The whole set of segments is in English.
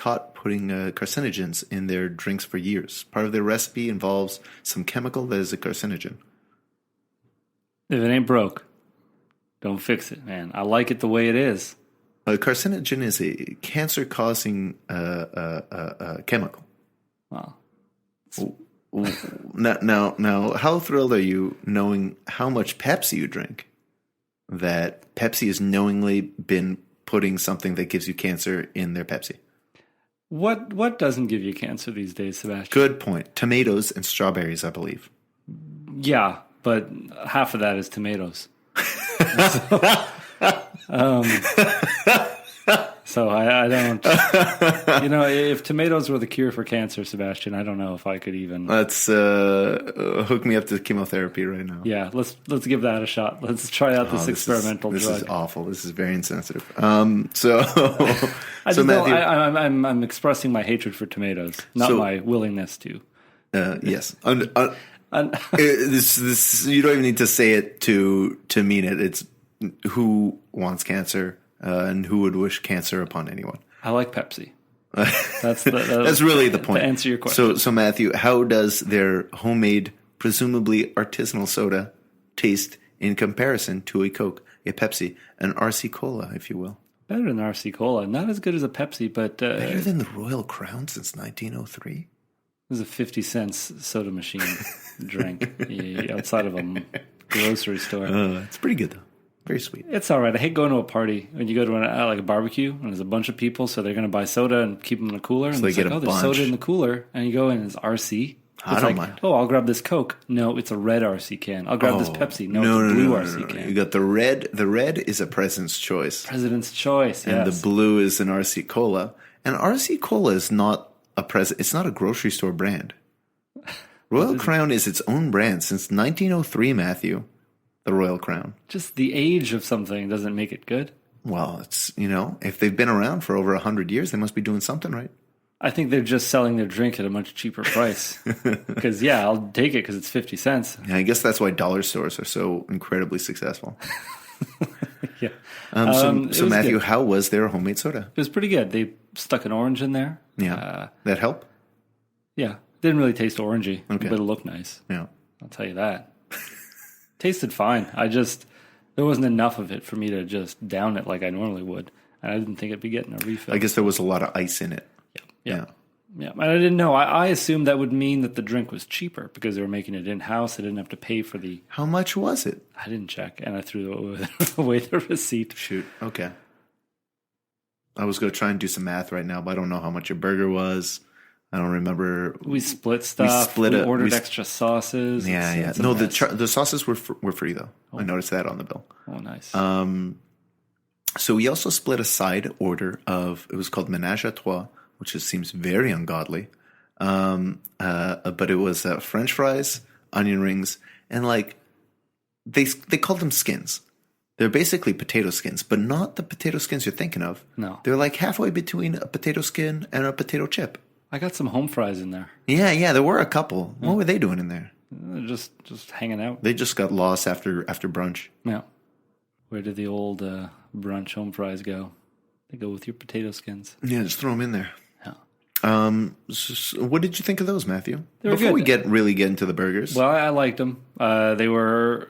caught putting carcinogens in their drinks for years. Part of their recipe involves some chemical that is a carcinogen. If it ain't broke, don't fix it, man. I like it the way it is. A carcinogen is a cancer-causing chemical. Well, Now, how thrilled are you knowing how much Pepsi you drink? That Pepsi has knowingly been putting something that gives you cancer in their Pepsi. what doesn't give you cancer these days, Sebastian? Good point. Tomatoes and strawberries, I believe. Yeah, but half of that is tomatoes. So I don't, if tomatoes were the cure for cancer, Sebastian, I don't know if I could even. Let's hook me up to chemotherapy right now. Yeah, let's give that a shot. Let's try out this experimental drug. This is awful. This is very insensitive. Matthew, Matthew, I'm expressing my hatred for tomatoes, not my willingness to. Yes. This you don't even need to say it to mean it. It's who wants cancer and who would wish cancer upon anyone. I like Pepsi. That's really the point. To answer your question. So Matthew, how does their homemade, presumably artisanal soda taste in comparison to a Coke, a Pepsi, an RC Cola, if you will? Better than RC Cola. Not as good as a Pepsi, but better than the Royal Crown since 1903. This is a 50 cents soda machine drink outside of a grocery store. It's pretty good, though. Very sweet. It's all right. I hate going to a party when you go to like a barbecue and there's a bunch of people, so they're going to buy soda and keep them in a cooler. So and they it's get like, a there's bunch. soda in the cooler, and you go in and it's RC. I don't mind. Oh, I'll grab this Coke. No, it's a red RC can. I'll grab this Pepsi. No, it's a blue RC can. You got the red. The red is a President's Choice. President's Choice, yes. And the blue is an RC Cola. And RC Cola is not it's not a grocery store brand. Royal Crown is its own brand since 1903, Matthew. The Royal Crown. Just the age of something doesn't make it good. Well, it's, if they've been around for over 100 years, they must be doing something right. I think they're just selling their drink at a much cheaper price. Because, I'll take it because it's 50 cents. Yeah, I guess that's why dollar stores are so incredibly successful. Yeah. So Matthew, how was their homemade soda? It was pretty good. They stuck an orange in there. Yeah. That help? Yeah. Didn't really taste orangey, okay. But it looked nice. Yeah. I'll tell you that. Tasted fine. There wasn't enough of it for me to just down it like I normally would. And I didn't think it'd be getting a refill. I guess there was a lot of ice in it. Yeah. And I didn't know. I assumed that would mean that the drink was cheaper because they were making it in-house. I didn't have to pay for the... How much was it? I didn't check, and I threw away the receipt. Shoot. Okay. I was going to try and do some math right now, but I don't know how much your burger was. I don't remember. We split stuff. We ordered extra sauces. Yeah. No, the sauces were free, though. Oh. I noticed that on the bill. Oh, nice. So we also split a side order of, it was called Ménage à Trois, which seems very ungodly. But it was French fries, onion rings, and they called them skins. They're basically potato skins, but not the potato skins you're thinking of. No. They're like halfway between a potato skin and a potato chip. I got some home fries in there. Yeah, there were a couple. What were they doing in there? Just hanging out. They just got lost after brunch. Yeah. Where did the old brunch home fries go? They go with your potato skins. Yeah, just throw them in there. Yeah. So what did you think of those, Matthew? Before we get into the burgers. Well, I liked them. They were...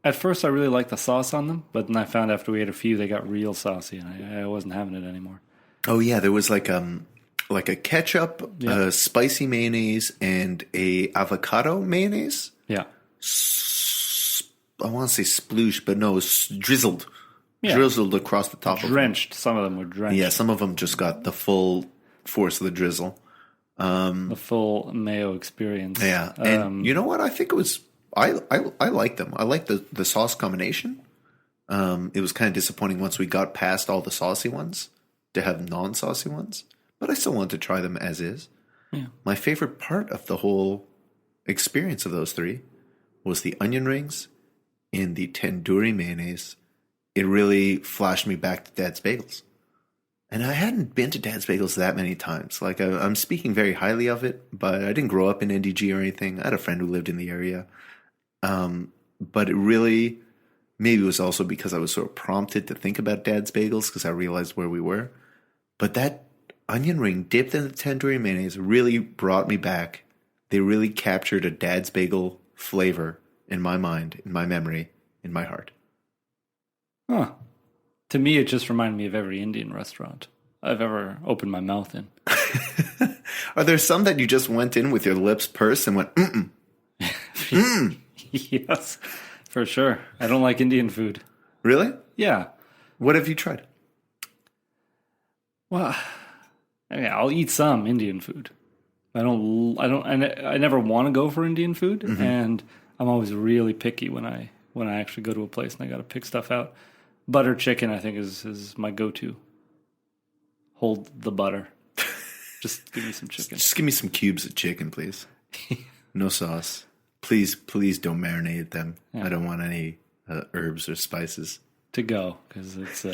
At first, I really liked the sauce on them, but then I found after we ate a few, they got real saucy, and I wasn't having it anymore. Oh, yeah, there was like a ketchup, spicy mayonnaise, and a avocado mayonnaise. Yeah. I want to say sploosh, but no, it's drizzled. Yeah. Drizzled across the top Drenched. of them. Some of them were drenched. Yeah, some of them just got the full force of the drizzle. The full mayo experience. Yeah, and you know what? I think it was... I like them. I like the sauce combination. It was kind of disappointing once we got past all the saucy ones to have non-saucy ones, but I still want to try them as is. Yeah. My favorite part of the whole experience of those three was the onion rings and the tandoori mayonnaise. It really flashed me back to Dad's Bagels. And I hadn't been to Dad's Bagels that many times. Like, I'm speaking very highly of it, but I didn't grow up in NDG or anything. I had a friend who lived in the area. But it really, maybe it was also because I was sort of prompted to think about Dad's Bagels because I realized where we were. But that onion ring dipped in the tandoori mayonnaise really brought me back. They really captured a dad's bagel flavor in my mind, in my memory, in my heart. Huh. To me, it just reminded me of every Indian restaurant I've ever opened my mouth in. Are there some that you just went in with your lips pursed and went, mm-mm? Yes, for sure. I don't like Indian food. Really? Yeah. What have you tried? Well, I'll eat some Indian food. I never want to go for Indian food, and I'm always really picky when I actually go to a place and I got to pick stuff out. Butter chicken, I think, is my go-to. Hold the butter. Just give me some chicken. Just give me some cubes of chicken, please. No sauce. Please don't marinate them. Yeah. I don't want any herbs or spices to go because it's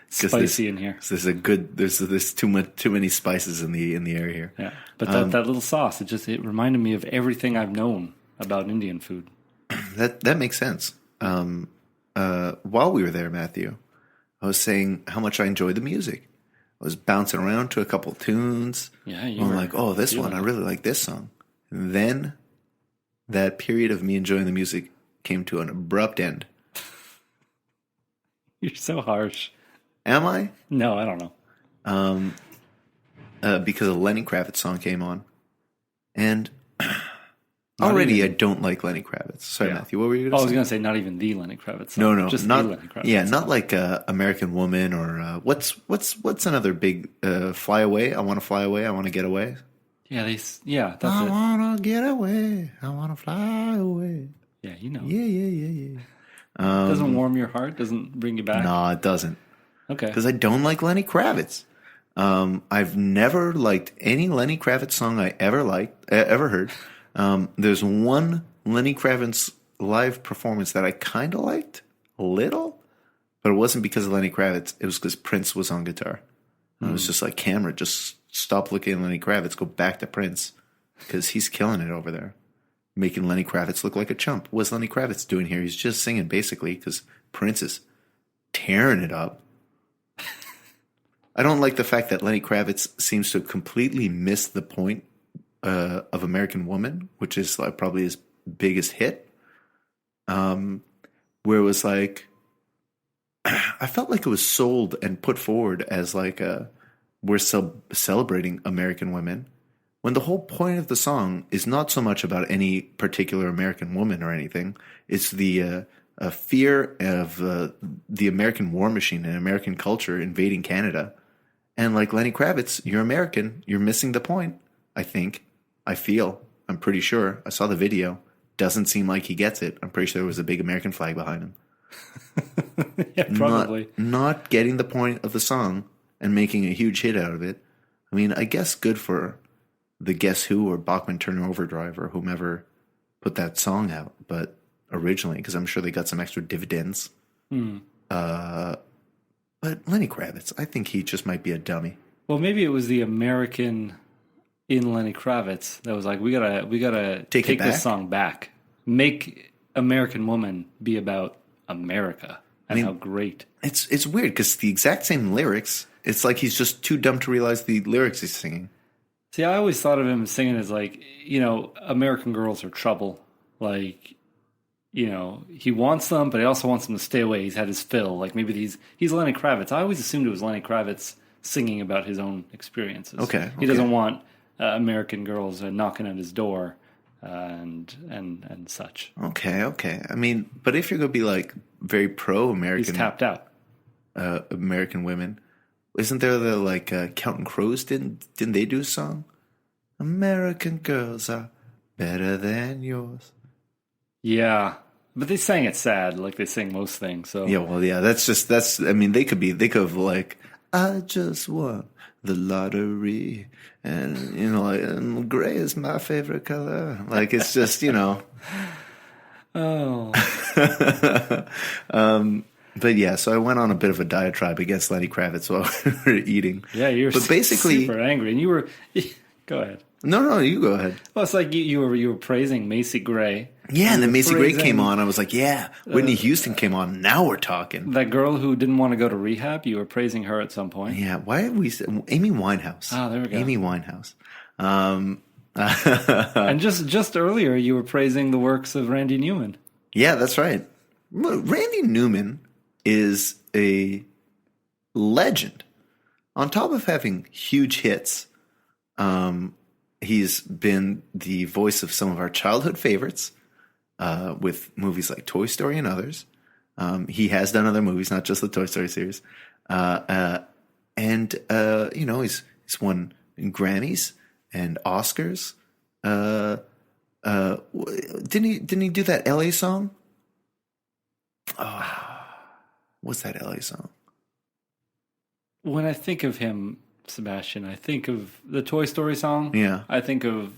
spicy in here. There's too many spices in the air here. Yeah, but that little sauce, it reminded me of everything I've known about Indian food. That makes sense. While we were there, Matthew, I was saying how much I enjoyed the music. I was bouncing around to a couple tunes. Yeah, I'm like, oh, this one, I really like this song. And then that period of me enjoying the music came to an abrupt end. You're so harsh. Am I? No, I don't know. Because a Lenny Kravitz song came on. And already I don't like Lenny Kravitz. Sorry, Matthew, what were you going to say? I was going to say not even the Lenny Kravitz song. No. Just not, the Lenny Kravitz song. Not like American Woman or what's another big Fly Away? I Want to Fly Away. I Want to Get Away. Yeah, that's it. I want to get away. I want to fly away. Yeah, you know. Yeah. Doesn't warm your heart? Doesn't bring you back? No, it doesn't. Okay. Because I don't like Lenny Kravitz. I've never liked any Lenny Kravitz song I ever heard. There's one Lenny Kravitz live performance that I kind of liked a little, but it wasn't because of Lenny Kravitz. It was because Prince was on guitar. And it was just like, camera, just stop looking at Lenny Kravitz, go back to Prince, because he's killing it over there, making Lenny Kravitz look like a chump. What's Lenny Kravitz doing here? He's just singing basically because Prince is tearing it up. I don't like the fact that Lenny Kravitz seems to completely miss the point of American Woman, which is like probably his biggest hit. Where it was like, I felt like it was sold and put forward as like we're celebrating American women, when the whole point of the song is not so much about any particular American woman or anything. It's the fear of the American war machine and American culture invading Canada. And like Lenny Kravitz, you're American. You're missing the point, I think. I'm pretty sure. I saw the video. Doesn't seem like he gets it. I'm pretty sure there was a big American flag behind him. Yeah, probably. Not getting the point of the song and making a huge hit out of it. I mean, I guess good for the Guess Who or Bachman Turner Overdrive or whomever put that song out, but originally, because I'm sure they got some extra dividends. But Lenny Kravitz, I think he just might be a dummy. Well, maybe it was the American in Lenny Kravitz that was like, we gotta take this song back, make American Woman be about America and how great. It's weird because the exact same lyrics. It's like he's just too dumb to realize the lyrics he's singing. See, I always thought of him singing as like, American girls are trouble. Like, he wants them, but he also wants them to stay away. He's had his fill. Like maybe he's Lenny Kravitz. I always assumed it was Lenny Kravitz singing about his own experiences. Okay. He doesn't want American girls knocking at his door and such. Okay. I mean, but if you're going to be like very pro-American, he's tapped out. American women, isn't there the like Counting Crows? Didn't they do a song? American girls are better than yours. Yeah, but they sang it sad, like they sing most things. So yeah, well, yeah, that's. I mean, they could have like, I just won the lottery, and and gray is my favorite color. Like it's just Oh. But yeah, so I went on a bit of a diatribe against Lenny Kravitz while we were eating. Yeah, you were basically super angry, and you were. Go ahead. No, you go ahead. Well, it's like you were praising Macy Gray. Yeah, and then Macy Gray praising, came on. I was like, yeah, Whitney Houston came on. Now we're talking. That girl who didn't want to go to rehab, you were praising her at some point. Yeah, why have we said Amy Winehouse? Oh, there we go. Amy Winehouse. And just earlier, you were praising the works of Randy Newman. Yeah, that's right. Randy Newman is a legend. On top of having huge hits, he's been the voice of some of our childhood favorites with movies like Toy Story and others. He has done other movies, not just the Toy Story series. And he's won Grammys and Oscars. Didn't he do that LA song? What's that LA song? When I think of him, Sebastian, I think of the Toy Story song. Yeah. I think of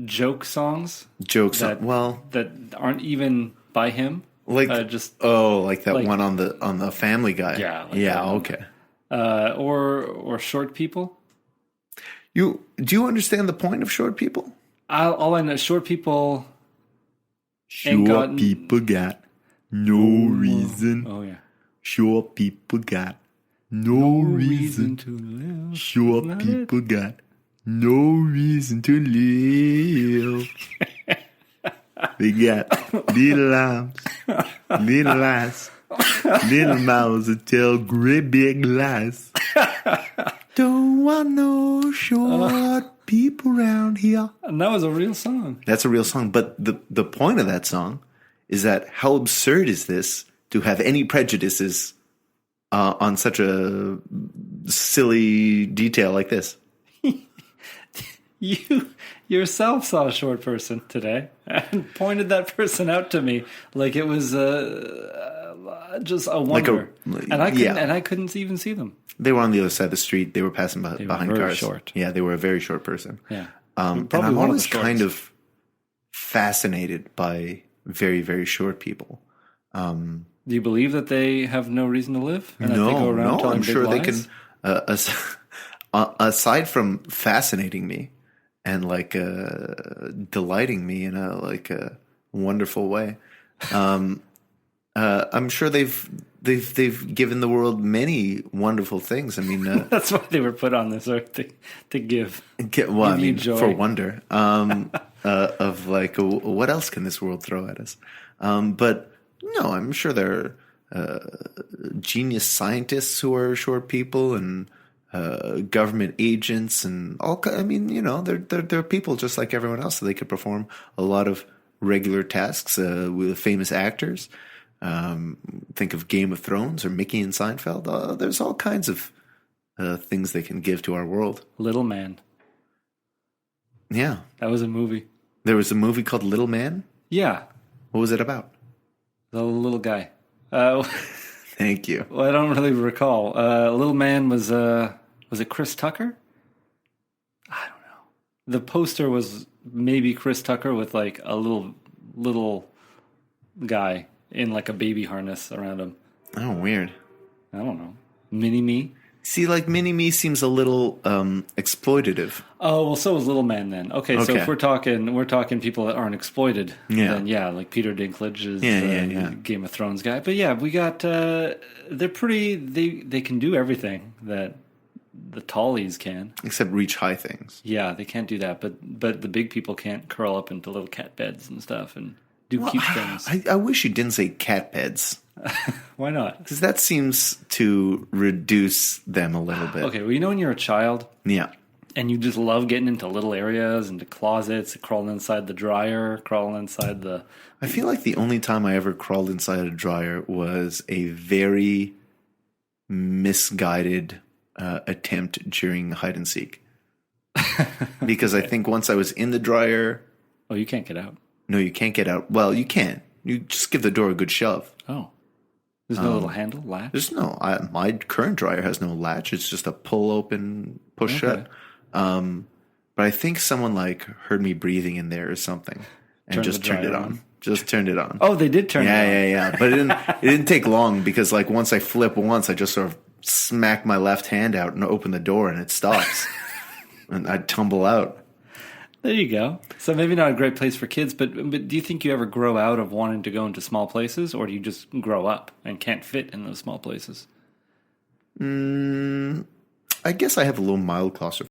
joke songs. That aren't even by him. Like like that one on the Family Guy. Yeah. Okay. Or Short People. Do you understand the point of short people? All I know, short people. People got no reason. Oh yeah. Short people got no reason to live. Short people got no reason to live. They got little arms, little eyes, little mouths that tell great big lies. Don't want no short people around here. And that was a real song. That's a real song. But the point of that song is that how absurd is this to have any prejudices on such a silly detail like this? You yourself saw a short person today and pointed that person out to me like it was just a wonder. And I couldn't even see them. They were on the other side of the street. They were passing behind very cars. Short. Yeah, they were a very short person. Yeah. And I'm always kind of fascinated by very, very short people. Do you believe that they have no reason to live? And that they go around telling I'm big sure lies? they can. Aside from fascinating me and delighting me in a wonderful way, I'm sure they've given the world many wonderful things. I mean, that's why they were put on this earth to give. Joy. For wonder. Of what else can this world throw at us? But no, I'm sure there are genius scientists who are short people and government agents and all. I mean, they're people just like everyone else, so they could perform a lot of regular tasks with famous actors. Think of Game of Thrones or Mickey and Seinfeld. There's all kinds of things they can give to our world. Little Man. Yeah. That was a movie. There was a movie called Little Man? Yeah. What was it about? The little guy. Thank you. Well, I don't really recall. Little Man was it Chris Tucker? I don't know. The poster was maybe Chris Tucker with like a little guy in like a baby harness around him. Oh, weird. I don't know. Mini-Me? See, like Mini-Me seems a little exploitative. Oh, well, so is Little Man then. Okay, so if we're talking people that aren't exploited, then like Peter Dinklage is Game of Thrones guy. But yeah, we got, they're pretty, they can do everything that the tallies can. Except reach high things. Yeah, they can't do that. But the big people can't curl up into little cat beds and stuff and do cute things. I wish you didn't say cat beds. Why not? Because that seems to reduce them a little bit. Okay, well, when you're a child, and you just love getting into little areas, into closets, crawling inside the dryer, crawling inside the... I feel like the only time I ever crawled inside a dryer was a very misguided attempt during hide and seek. Because I think once I was in the dryer... Oh, you can't get out. No, you can't get out. Well, you can. You just give the door a good shove. Oh. There's no little handle, latch? There's no. My current dryer has no latch. It's just a pull open, push shut. But I think someone heard me breathing in there or something and just turned it on. Just turned it on. Oh, they did turn it on. Yeah. But it didn't take long because once I flip once, I just sort of smack my left hand out and open the door and it stops. and I'd tumble out. There you go. So maybe not a great place for kids, but do you think you ever grow out of wanting to go into small places, or do you just grow up and can't fit in those small places? I guess I have a little mild claustrophobia.